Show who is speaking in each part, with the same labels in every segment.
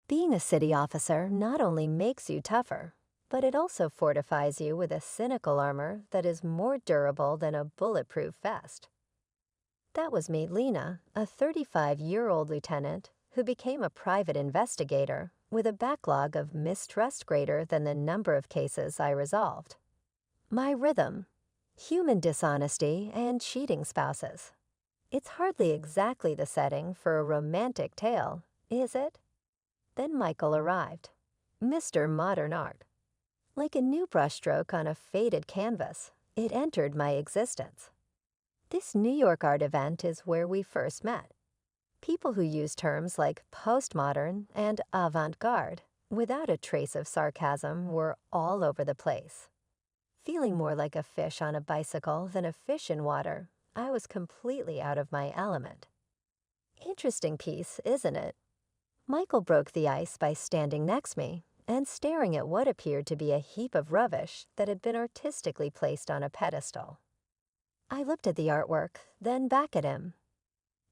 Speaker 1: Being a city officer not only makes you tougher, but it also fortifies you with a cynical armor that is more durable than a bulletproof vest. That was me, Lena, a 35-year-old lieutenant who became a private investigator with a backlog of mistrust greater than the number of cases I resolved. My rhythm: human dishonesty and cheating spouses. It's hardly exactly the setting for a romantic tale, is it? Then Michael arrived. Mr. Modern Art. Like a new brushstroke on a faded canvas, it entered my existence. This New York art event is where we first met. People who use terms like postmodern and avant-garde without a trace of sarcasm were all over the place. Feeling more like a fish on a bicycle than a fish in water, I was completely out of my element. Interesting piece, isn't it? Michael broke the ice by standing next me and staring at what appeared to be a heap of rubbish that had been artistically placed on a pedestal. I looked at the artwork, then back at him.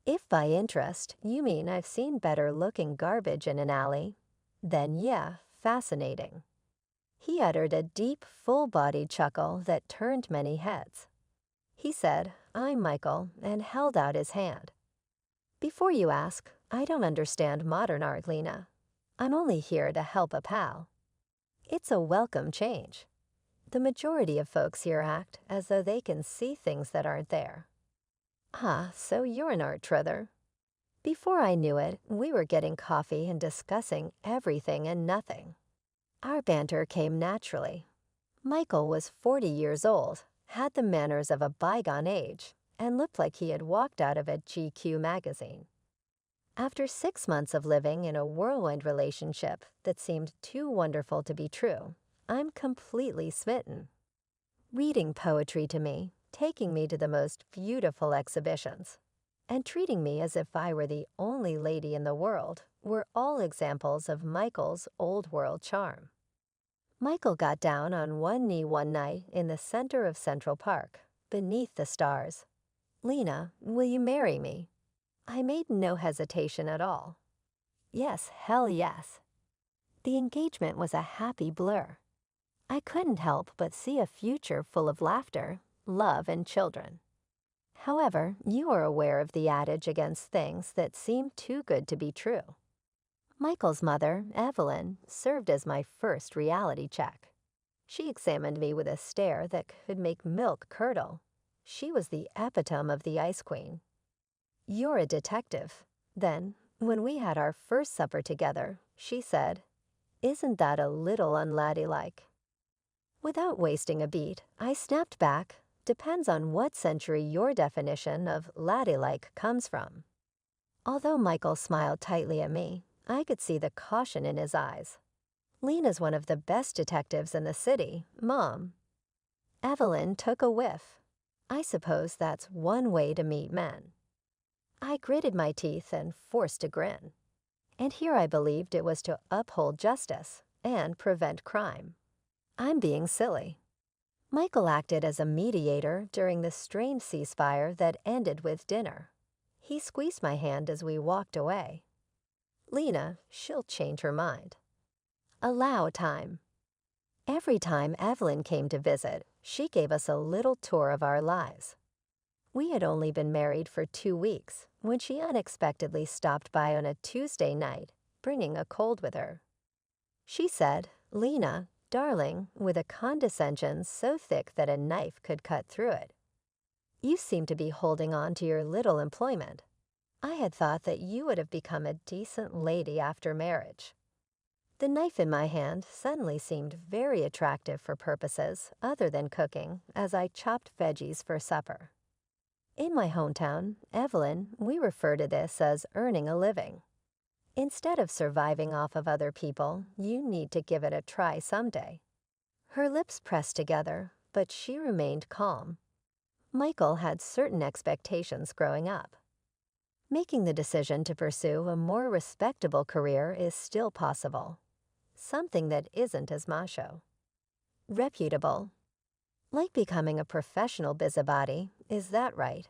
Speaker 1: If by interest you mean I've seen better-looking garbage in an alley, then yeah, fascinating. He uttered a deep, full-bodied chuckle that turned many heads. He said, "I'm Michael," and held out his hand. Before you ask, I don't understand modern art, Lena. I'm only here to help a pal. It's a welcome change. The majority of folks here act as though they can see things that aren't there. Ah, so you're an art truther. Before I knew it, we were getting coffee and discussing everything and nothing. Our banter came naturally. Michael was 40 years old, had the manners of a bygone age, and looked like he had walked out of a GQ magazine. After 6 months of living in a whirlwind relationship that seemed too wonderful to be true, I'm completely smitten. Reading poetry to me, taking me to the most beautiful exhibitions, and treating me as if I were the only lady in the world were all examples of Michael's old-world charm. Michael got down on one knee one night in the center of Central Park, beneath the stars. "Lena, will you marry me?" I made no hesitation at all. Yes, hell yes. The engagement was a happy blur. I couldn't help but see a future full of laughter, love, and children. However, you are aware of the adage against things that seem too good to be true. Michael's mother, Evelyn, served as my first reality check. She examined me with a stare that could make milk curdle. She was the epitome of the Ice Queen. "You're a detective." Then, when we had our first supper together, she said, "Isn't that a little unladylike?" Without wasting a beat, I snapped back, "Depends on what century your definition of ladylike comes from." Although Michael smiled tightly at me, I could see the caution in his eyes. "Lena's one of the best detectives in the city, Mom." Evelyn took a whiff. I suppose that's one way to meet men. I gritted my teeth and forced a grin. And here I believed it was to uphold justice and prevent crime. I'm being silly. Michael acted as a mediator during the strange ceasefire that ended with dinner. He squeezed my hand as we walked away. "Lena, she'll change her mind. Allow time." Every time Evelyn came to visit, she gave us a little tour of our lives. We had only been married for 2 weeks when she unexpectedly stopped by on a Tuesday night, bringing a cold with her. She said, "Lena, darling," with a condescension so thick that a knife could cut through it. "You seem to be holding on to your little employment. I had thought that you would have become a decent lady after marriage." The knife in my hand suddenly seemed very attractive for purposes other than cooking as I chopped veggies for supper. In my hometown, Evelyn, we refer to this as earning a living. Instead of surviving off of other people, you need to give it a try someday. Her lips pressed together, but she remained calm. Michael had certain expectations growing up. Making the decision to pursue a more respectable career is still possible. Something that isn't as macho. Reputable. Like becoming a professional busybody, is that right?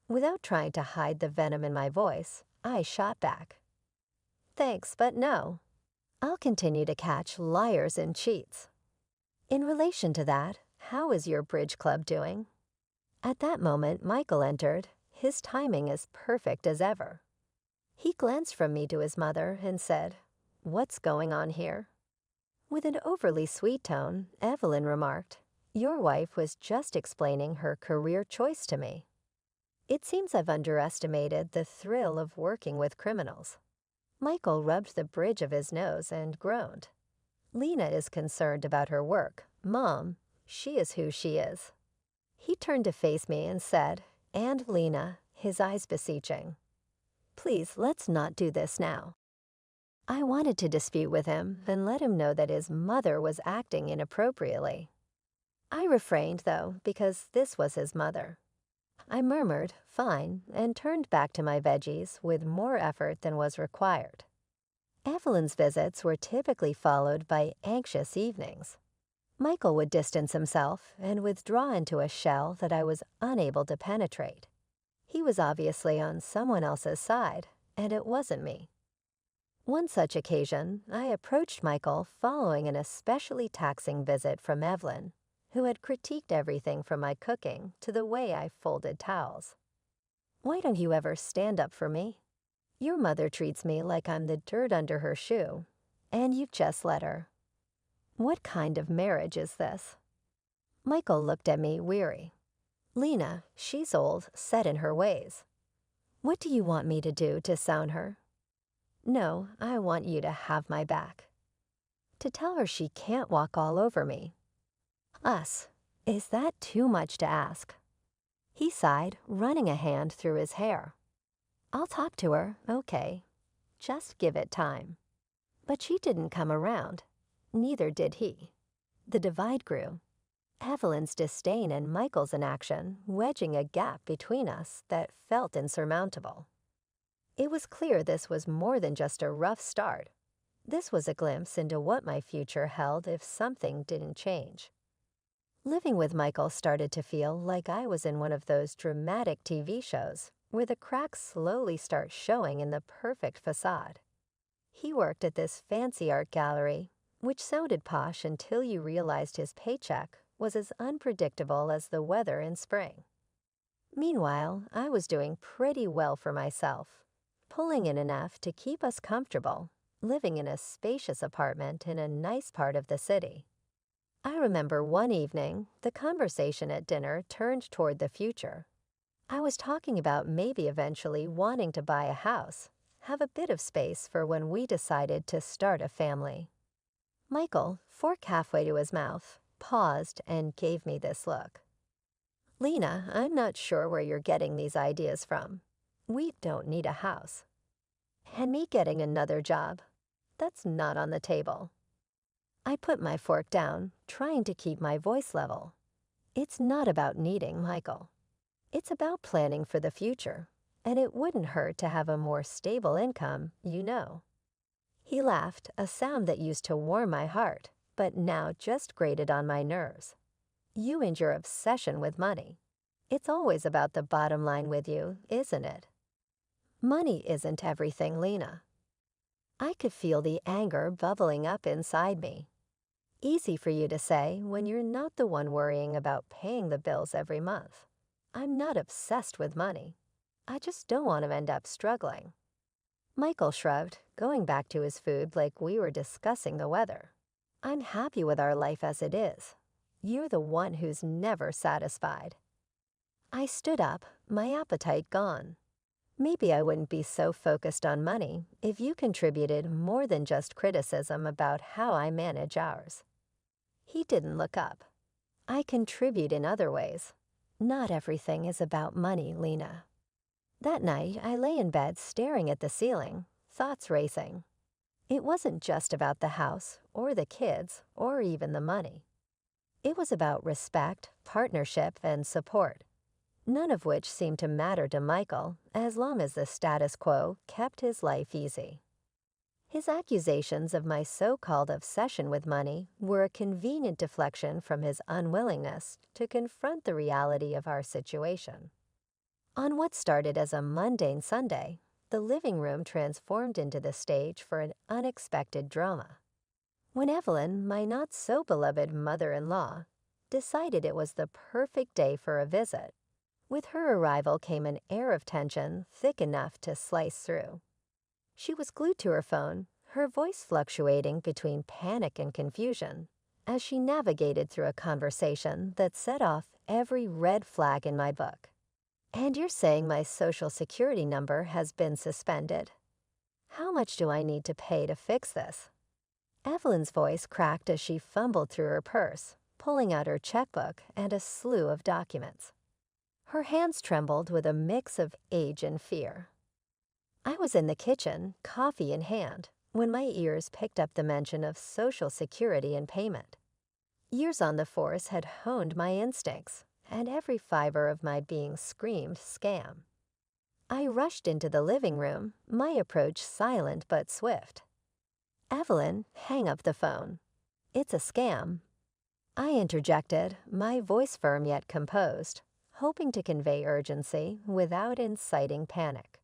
Speaker 1: Without trying to hide the venom in my voice, I shot back. "Thanks, but no." I'll continue to catch liars and cheats. In relation to that, how is your bridge club doing? At that moment, Michael entered, his timing as perfect as ever. He glanced from me to his mother and said, "What's going on here?" With an overly sweet tone, Evelyn remarked, "Your wife was just explaining her career choice to me. It seems I've underestimated the thrill of working with criminals." Michael rubbed the bridge of his nose and groaned. "Lena is concerned about her work. Mom, she is who she is." He turned to face me and said, "And Lena," his eyes beseeching, "please, let's not do this now." I wanted to dispute with him and let him know that his mother was acting inappropriately. I refrained, though, because this was his mother. I murmured, "Fine," and turned back to my veggies with more effort than was required. Evelyn's visits were typically followed by anxious evenings. Michael would distance himself and withdraw into a shell that I was unable to penetrate. He was obviously on someone else's side, and it wasn't me. One such occasion, I approached Michael following an especially taxing visit from Evelyn, who had critiqued everything from my cooking to the way I folded towels. "Why don't you ever stand up for me? Your mother treats me like I'm the dirt under her shoe, and you've just let her. What kind of marriage is this?" Michael looked at me weary. "Lena, she's old, set in her ways. What do you want me to do to sound her?" "No, I want you to have my back. To tell her she can't walk all over me." "Us, is that too much to ask?" He sighed, running a hand through his hair. "I'll talk to her, okay. Just give it time." But she didn't come around. Neither did he. The divide grew. Evelyn's disdain and Michael's inaction wedging a gap between us that felt insurmountable. It was clear this was more than just a rough start. This was a glimpse into what my future held if something didn't change. Living with Michael started to feel like I was in one of those dramatic TV shows where the cracks slowly start showing in the perfect facade. He worked at this fancy art gallery, which sounded posh until you realized his paycheck was as unpredictable as the weather in spring. Meanwhile, I was doing pretty well for myself, pulling in enough to keep us comfortable, living in a spacious apartment in a nice part of the city. I remember one evening, the conversation at dinner turned toward the future. I was talking about maybe eventually wanting to buy a house, have a bit of space for when we decided to start a family. Michael, fork halfway to his mouth, paused and gave me this look. "Lena, I'm not sure where you're getting these ideas from. We don't need a house. And me getting another job, that's not on the table." I put my fork down, trying to keep my voice level. It's not about needing Michael. It's about planning for the future, and it wouldn't hurt to have a more stable income, you know. He laughed, a sound that used to warm my heart, but now just grated on my nerves. "You and your obsession with money. It's always about the bottom line with you, isn't it?" "Money isn't everything, Lena." I could feel the anger bubbling up inside me. Easy for you to say when you're not the one worrying about paying the bills every month. I'm not obsessed with money. I just don't want to end up struggling. Michael shrugged, going back to his food like we were discussing the weather. "I'm happy with our life as it is. You're the one who's never satisfied." I stood up, my appetite gone. Maybe I wouldn't be so focused on money if you contributed more than just criticism about how I manage ours. He didn't look up. "I contribute in other ways. Not everything is about money, Lena." That night, I lay in bed staring at the ceiling, thoughts racing. It wasn't just about the house, or the kids, or even the money. It was about respect, partnership, and support, none of which seemed to matter to Michael as long as the status quo kept his life easy. His accusations of my so-called obsession with money were a convenient deflection from his unwillingness to confront the reality of our situation. On what started as a mundane Sunday, the living room transformed into the stage for an unexpected drama. When Evelyn, my not-so-beloved mother-in-law, decided it was the perfect day for a visit, with her arrival came an air of tension thick enough to slice through. She was glued to her phone, her voice fluctuating between panic and confusion, as she navigated through a conversation that set off every red flag in my book. "And you're saying my social security number has been suspended. How much do I need to pay to fix this?" Evelyn's voice cracked as she fumbled through her purse, pulling out her checkbook and a slew of documents. Her hands trembled with a mix of age and fear. I was in the kitchen, coffee in hand, when my ears picked up the mention of Social Security and payment. Years on the force had honed my instincts, and every fiber of my being screamed scam. I rushed into the living room, my approach silent but swift. "Evelyn, hang up the phone. It's a scam." I interjected, my voice firm yet composed, hoping to convey urgency without inciting panic.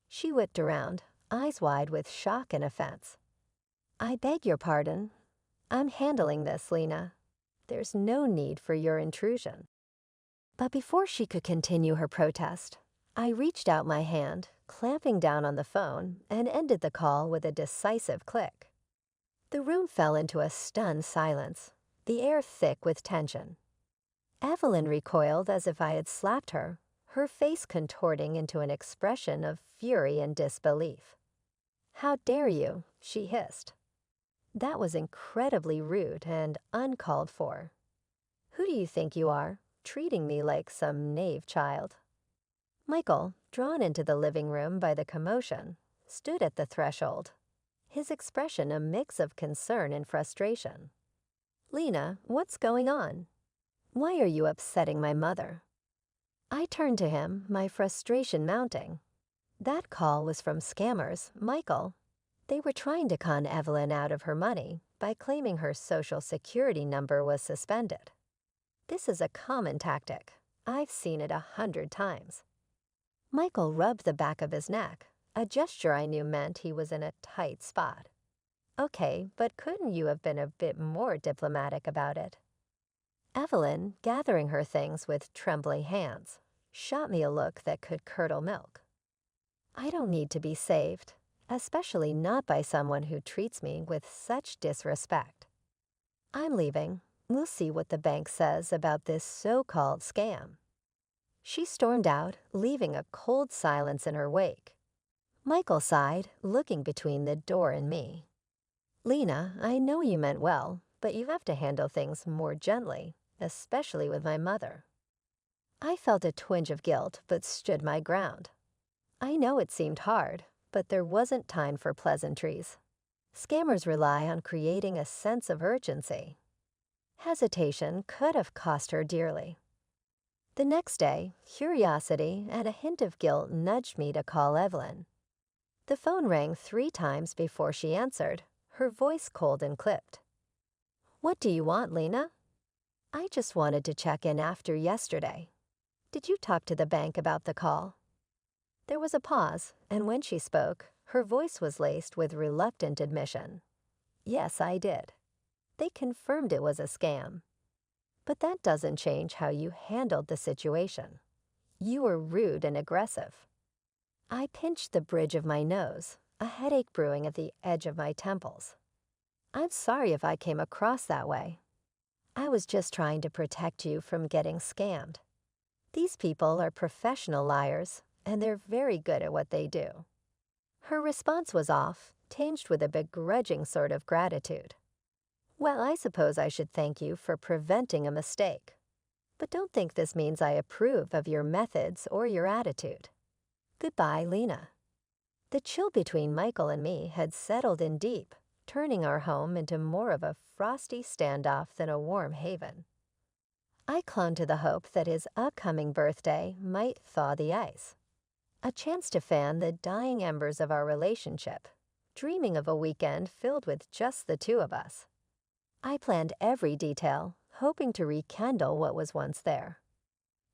Speaker 1: She whipped around, eyes wide with shock and offense. "I beg your pardon. I'm handling this, Lena. There's no need for your intrusion." But before she could continue her protest, I reached out my hand, clamping down on the phone, and ended the call with a decisive click. The room fell into a stunned silence, the air thick with tension. Evelyn recoiled as if I had slapped her, her face contorting into an expression of fury and disbelief. "How dare you?" she hissed. That was incredibly rude and uncalled for. "Who do you think you are, treating me like some knave child?" Michael, drawn into the living room by the commotion, stood at the threshold, his expression a mix of concern and frustration. "Lena, what's going on? Why are you upsetting my mother?" I turned to him, my frustration mounting. That call was from scammers, Michael. They were trying to con Evelyn out of her money by claiming her social security number was suspended. This is a common tactic. I've seen it 100 times. Michael rubbed the back of his neck, a gesture I knew meant he was in a tight spot. "Okay, but couldn't you have been a bit more diplomatic about it?" Evelyn, gathering her things with trembling hands, shot me a look that could curdle milk. "I don't need to be saved, especially not by someone who treats me with such disrespect. I'm leaving. We'll see what the bank says about this so-called scam." She stormed out, leaving a cold silence in her wake. Michael sighed, looking between the door and me. "Lena, I know you meant well, but you have to handle things more gently, especially with my mother." I felt a twinge of guilt, but stood my ground. I know it seemed hard, but there wasn't time for pleasantries. Scammers rely on creating a sense of urgency. Hesitation could have cost her dearly. The next day, curiosity and a hint of guilt nudged me to call Evelyn. The phone rang 3 times before she answered, her voice cold and clipped. "What do you want, Lena?" "I just wanted to check in after yesterday. Did you talk to the bank about the call?" There was a pause, and when she spoke, her voice was laced with reluctant admission. "Yes, I did. They confirmed it was a scam. But that doesn't change how you handled the situation. You were rude and aggressive." I pinched the bridge of my nose, a headache brewing at the edge of my temples. "I'm sorry if I came across that way. I was just trying to protect you from getting scammed. These people are professional liars, and they're very good at what they do." Her response was off, tinged with a begrudging sort of gratitude. "Well, I suppose I should thank you for preventing a mistake. But don't think this means I approve of your methods or your attitude. Goodbye, Lena." The chill between Michael and me had settled in deep, turning our home into more of a frosty standoff than a warm haven. I clung to the hope that his upcoming birthday might thaw the ice. A chance to fan the dying embers of our relationship, dreaming of a weekend filled with just the two of us. I planned every detail, hoping to rekindle what was once there.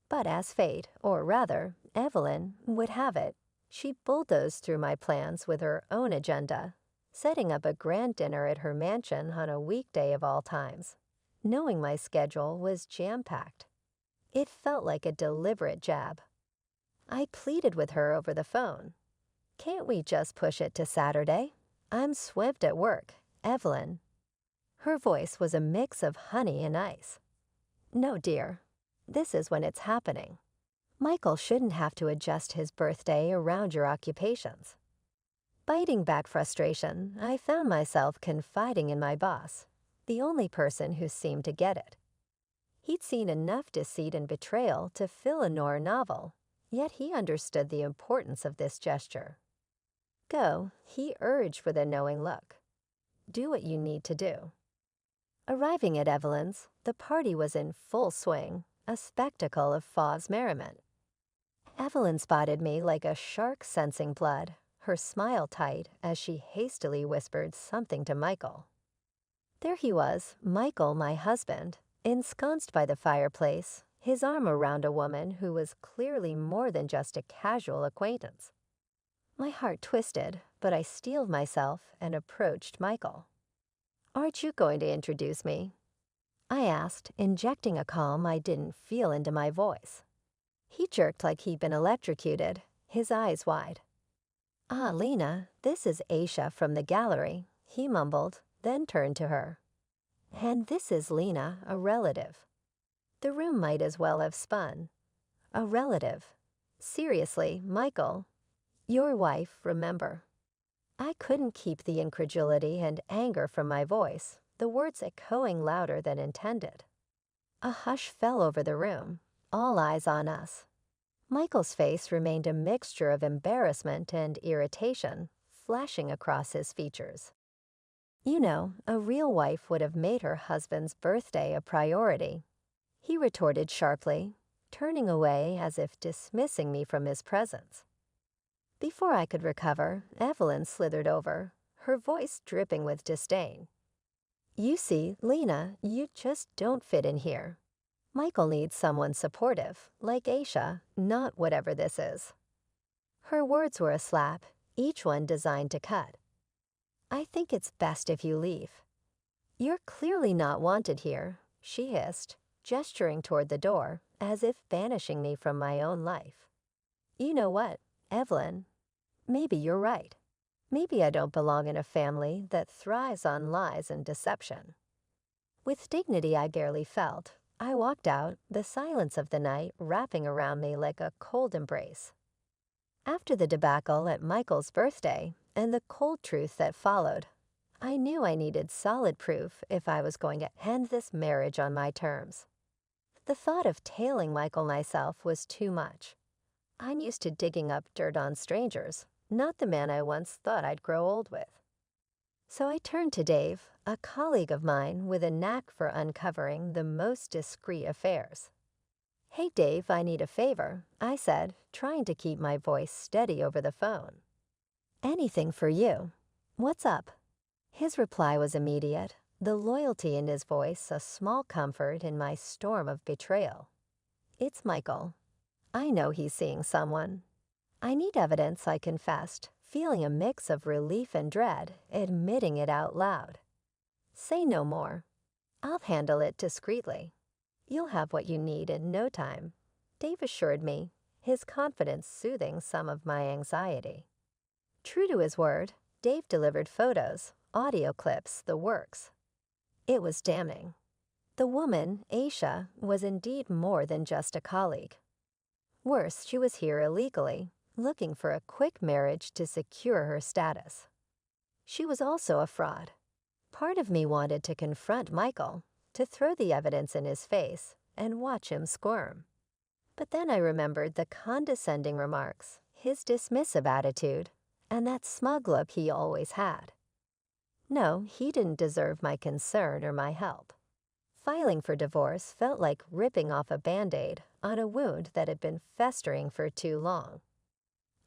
Speaker 1: But as fate, or rather, Evelyn, would have it, She bulldozed through my plans with her own agenda, setting up a grand dinner at her mansion on a weekday of all times, knowing my schedule was jam-packed. It felt like a deliberate jab. I pleaded with her over the phone. "Can't we just push it to Saturday? I'm swift at work, Evelyn." Her voice was a mix of honey and ice. "No, dear. This is when it's happening. Michael shouldn't have to adjust his birthday around your occupations." Biting back frustration, I found myself confiding in my boss, the only person who seemed to get it. He'd seen enough deceit and betrayal to fill a noir novel, yet he understood the importance of this gesture. "Go," he urged with a knowing look. "Do what you need to do." Arriving at Evelyn's, the party was in full swing, a spectacle of Fauve's merriment. Evelyn spotted me like a shark sensing blood, her smile tight as she hastily whispered something to Michael. There he was, Michael, my husband, ensconced by the fireplace, his arm around a woman who was clearly more than just a casual acquaintance. My heart twisted, but I steeled myself and approached Michael. "Aren't you going to introduce me?" I asked, injecting a calm I didn't feel into my voice. He jerked like he'd been electrocuted, his eyes wide. "Ah, Lena, this is Aisha from the gallery," he mumbled, then turned to her. "And this is Lena, a relative." The room might as well have spun. A relative. Seriously, Michael. Your wife, remember. I couldn't keep the incredulity and anger from my voice, the words echoing louder than intended. A hush fell over the room, all eyes on us. Michael's face remained a mixture of embarrassment and irritation, flashing across his features. "You know, a real wife would have made her husband's birthday a priority," he retorted sharply, turning away as if dismissing me from his presence. Before I could recover, Evelyn slithered over, her voice dripping with disdain. "You see, Lena, you just don't fit in here. Michael needs someone supportive, like Aisha, not whatever this is." Her words were a slap, each one designed to cut. "I think it's best if you leave." "You're clearly not wanted here," she hissed, gesturing toward the door, as if banishing me from my own life. "You know what, Evelyn? Maybe you're right. Maybe I don't belong in a family that thrives on lies and deception." With dignity I barely felt, I walked out, the silence of the night wrapping around me like a cold embrace. After the debacle at Michael's birthday and the cold truth that followed, I knew I needed solid proof if I was going to end this marriage on my terms. The thought of tailing Michael myself was too much. I'm used to digging up dirt on strangers, not the man I once thought I'd grow old with. So I turned to Dave, a colleague of mine with a knack for uncovering the most discreet affairs. "Hey Dave, I need a favor," I said, trying to keep my voice steady over the phone. "Anything for you. What's up?" His reply was immediate, the loyalty in his voice a small comfort in my storm of betrayal. "It's Michael. I know he's seeing someone." "I need evidence," I confessed, feeling a mix of relief and dread, admitting it out loud. "Say no more. I'll handle it discreetly. You'll have what you need in no time," Dave assured me, his confidence soothing some of my anxiety. True to his word, Dave delivered photos, audio clips, the works. It was damning. The woman, Aisha, was indeed more than just a colleague. Worse, she was here illegally, looking for a quick marriage to secure her status. She was also a fraud. Part of me wanted to confront Michael, to throw the evidence in his face and watch him squirm. But then I remembered the condescending remarks, his dismissive attitude, and that smug look he always had. No, he didn't deserve my concern or my help. Filing for divorce felt like ripping off a Band-Aid on a wound that had been festering for too long.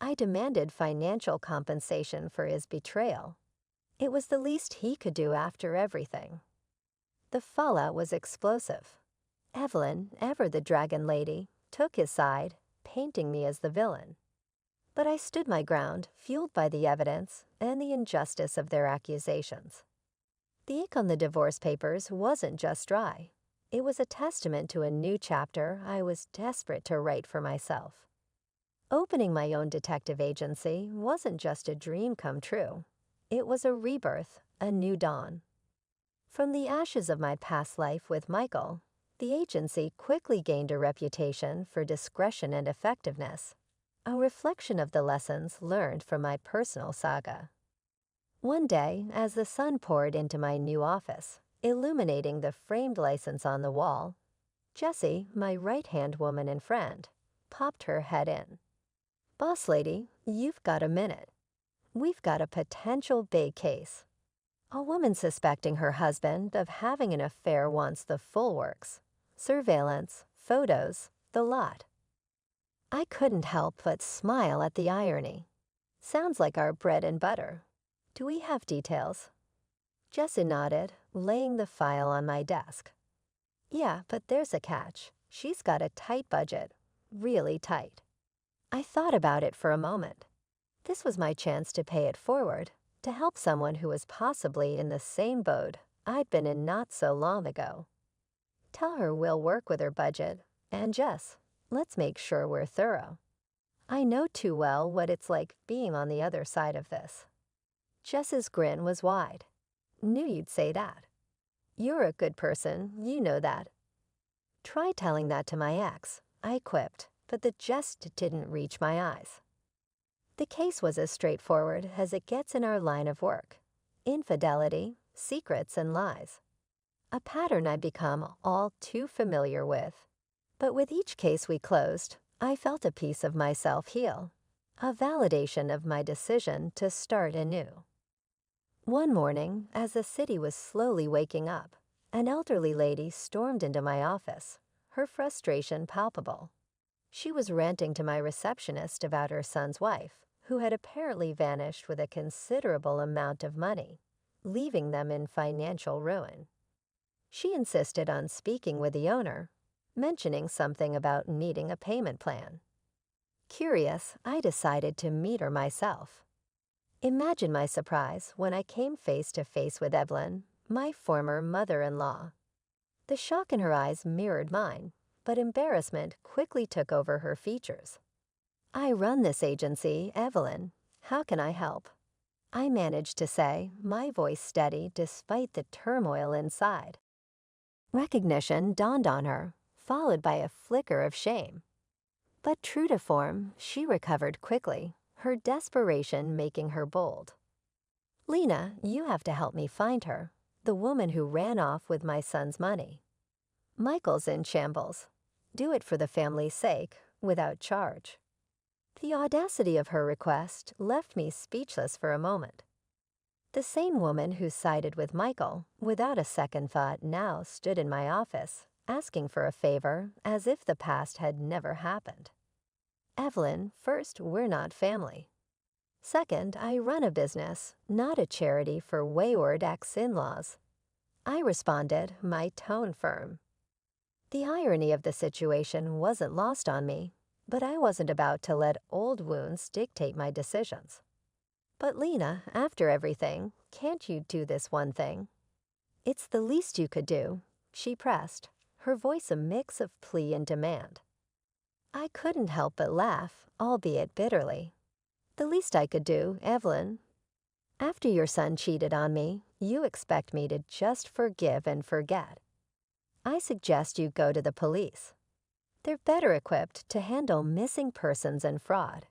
Speaker 1: I demanded financial compensation for his betrayal. It was the least he could do after everything. The fallout was explosive. Evelyn, ever the dragon lady, took his side, painting me as the villain. But I stood my ground, fueled by the evidence and the injustice of their accusations. The ink on the divorce papers wasn't just dry. It was a testament to a new chapter I was desperate to write for myself. Opening my own detective agency wasn't just a dream come true. It was a rebirth, a new dawn. From the ashes of my past life with Michael, the agency quickly gained a reputation for discretion and effectiveness, a reflection of the lessons learned from my personal saga. One day, as the sun poured into my new office, illuminating the framed license on the wall, Jessie, my right-hand woman and friend, popped her head in. "Boss lady, you've got a minute. We've got a potential big case. A woman suspecting her husband of having an affair wants the full works. Surveillance, photos, the lot." I couldn't help but smile at the irony. Sounds like our bread and butter. Do we have details? Jessie nodded, laying the file on my desk. "Yeah, but there's a catch. She's got a tight budget. Really tight." I thought about it for a moment. This was my chance to pay it forward, to help someone who was possibly in the same boat I'd been in not so long ago. Tell her we'll work with her budget, and Jess, let's make sure we're thorough. I know too well what it's like being on the other side of this. Jess's grin was wide. "Knew you'd say that. You're a good person, you know that." Try telling that to my ex, I quipped, but the jest didn't reach my eyes. The case was as straightforward as it gets in our line of work. Infidelity, secrets, and lies. A pattern I'd become all too familiar with. But with each case we closed, I felt a piece of myself heal, a validation of my decision to start anew. One morning, as the city was slowly waking up, an elderly lady stormed into my office, her frustration palpable. She was ranting to my receptionist about her son's wife, who had apparently vanished with a considerable amount of money, leaving them in financial ruin. She insisted on speaking with the owner, mentioning something about needing a payment plan. Curious, I decided to meet her myself. Imagine my surprise when I came face to face with Evelyn, my former mother-in-law. The shock in her eyes mirrored mine, but embarrassment quickly took over her features. "I run this agency, Evelyn. How can I help?" I managed to say, my voice steady despite the turmoil inside. Recognition dawned on her, followed by a flicker of shame. But true to form, she recovered quickly, her desperation making her bold. "Lena, you have to help me find her, the woman who ran off with my son's money. Michael's in shambles. Do it for the family's sake, without charge." The audacity of her request left me speechless for a moment. The same woman who sided with Michael, without a second thought, now stood in my office, asking for a favor as if the past had never happened. "Evelyn, first, we're not family. Second, I run a business, not a charity for wayward ex-in-laws." I responded, my tone firm. The irony of the situation wasn't lost on me, but I wasn't about to let old wounds dictate my decisions. "But Lena, after everything, can't you do this one thing?" "It's the least you could do," she pressed, her voice a mix of plea and demand. I couldn't help but laugh, albeit bitterly. "The least I could do, Evelyn. After your son cheated on me, you expect me to just forgive and forget. I suggest you go to the police. They're better equipped to handle missing persons and fraud."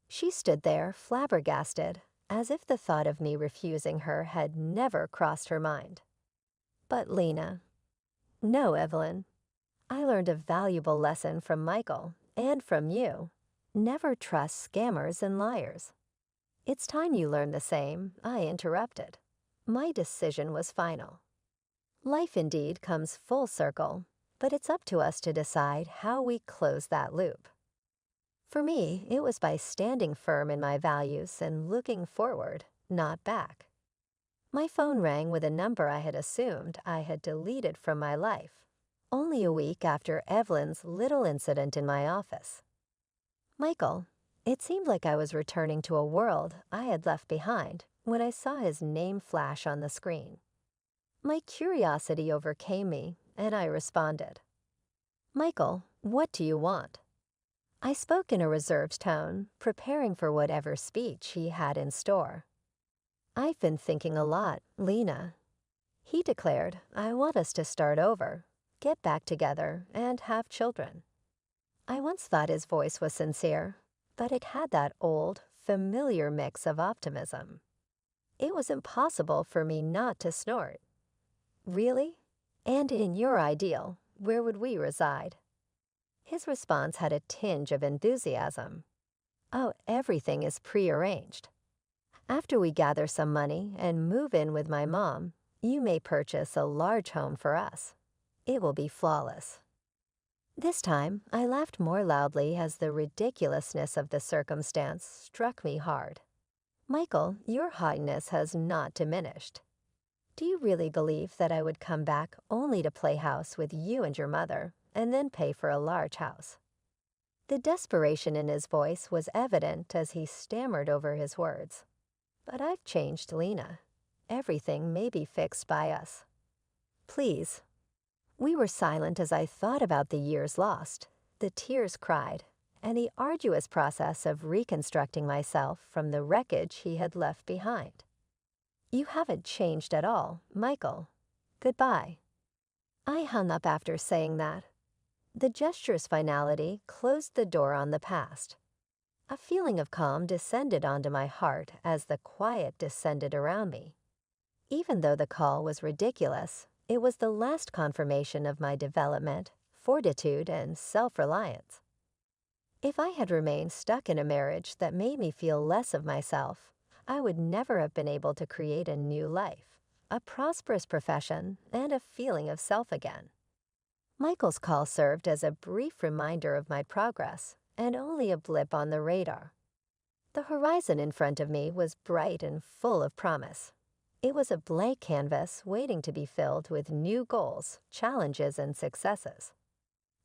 Speaker 1: She stood there, flabbergasted, as if the thought of me refusing her had never crossed her mind. "But Lena." "No, Evelyn. I learned a valuable lesson from Michael, and from you. Never trust scammers and liars." "It's time you learned the same," I interrupted. My decision was final. Life indeed comes full circle, but it's up to us to decide how we close that loop. For me, it was by standing firm in my values and looking forward, not back. My phone rang with a number I had assumed I had deleted from my life, only a week after Evelyn's little incident in my office. "Michael, It seemed like I was returning to a world I had left behind when I saw his name flash on the screen. My curiosity overcame me, and I responded, "Michael, what do you want?" I spoke in a reserved tone, preparing for whatever speech he had in store. "I've been thinking a lot, Lena." He declared, "I want us to start over, get back together, and have children." I once thought his voice was sincere, but it had that old, familiar mix of optimism. It was impossible for me not to snort. "Really? And in your ideal, where would we reside?" His response had a tinge of enthusiasm. "Oh, everything is prearranged. After we gather some money and move in with my mom, you may purchase a large home for us. It will be flawless." This time, I laughed more loudly as the ridiculousness of the circumstance struck me hard. "Michael, your haughtiness has not diminished. Do you really believe that I would come back only to play house with you and your mother, and then pay for a large house?" The desperation in his voice was evident as he stammered over his words. "But I've changed, Lena. Everything may be fixed by us. Please." We were silent as I thought about the years lost, the tears cried, and the arduous process of reconstructing myself from the wreckage he had left behind. "You haven't changed at all, Michael. Goodbye." I hung up after saying that. The gesture's finality closed the door on the past. A feeling of calm descended onto my heart as the quiet descended around me. Even though the call was ridiculous, it was the last confirmation of my development, fortitude, and self-reliance. If I had remained stuck in a marriage that made me feel less of myself, I would never have been able to create a new life, a prosperous profession, and a feeling of self again. Michael's call served as a brief reminder of my progress, and only a blip on the radar. The horizon in front of me was bright and full of promise. It was a blank canvas waiting to be filled with new goals, challenges, and successes.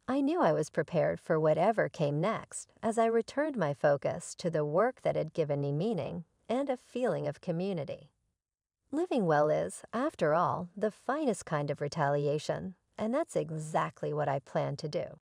Speaker 1: I knew I was prepared for whatever came next as I returned my focus to the work that had given me meaning and a feeling of community. Living well is, after all, the finest kind of retaliation, and that's exactly what I plan to do.